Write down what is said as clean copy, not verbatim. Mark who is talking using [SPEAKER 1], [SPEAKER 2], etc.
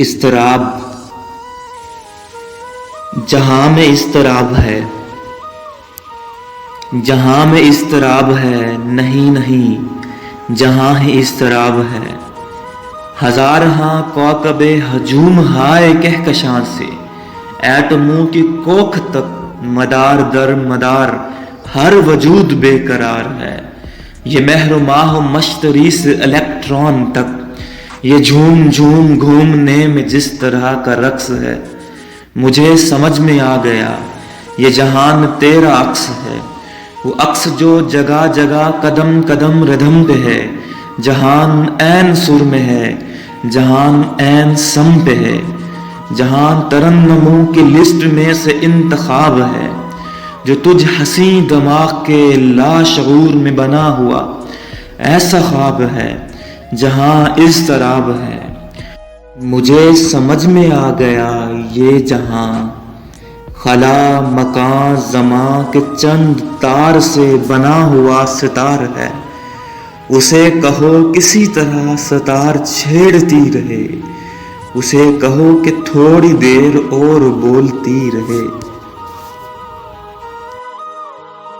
[SPEAKER 1] اضطراب، جہاں میں اضطراب ہے، جہاں میں اضطراب ہے، نہیں نہیں جہاں ہی اضطراب ہے۔ ہزارہاں کوکب ہجوم ہائے کہکشاں سے، ایٹموں کی کوکھ تک مدار در مدار ہر وجود بے قرار ہے۔ یہ مہر و ماہ و مشتری سے الیکٹران تک، یہ جھوم جھوم گھومنے میں جس طرح کا رقص ہے، مجھے سمجھ میں آ گیا یہ جہان تیرا عکس ہے۔ وہ عکس جو جگہ جگہ قدم قدم ردھم پہ ہے، جہان عین سر میں ہے، جہان عین سم پہ ہے، جہان ترنموں کی لسٹ میں سے انتخاب ہے، جو تجھ حسیں دماغ کے لاشعور میں بنا ہوا ایسا خواب ہے جہاں اضطراب ہے۔ مجھے سمجھ میں آ گیا یہ جہاں خلا مکان زماں کے چند تار سے بنا ہوا ستار ہے۔ اسے کہو کسی طرح ستار چھیڑتی رہے، اسے کہو کہ تھوڑی دیر اور بولتی رہے۔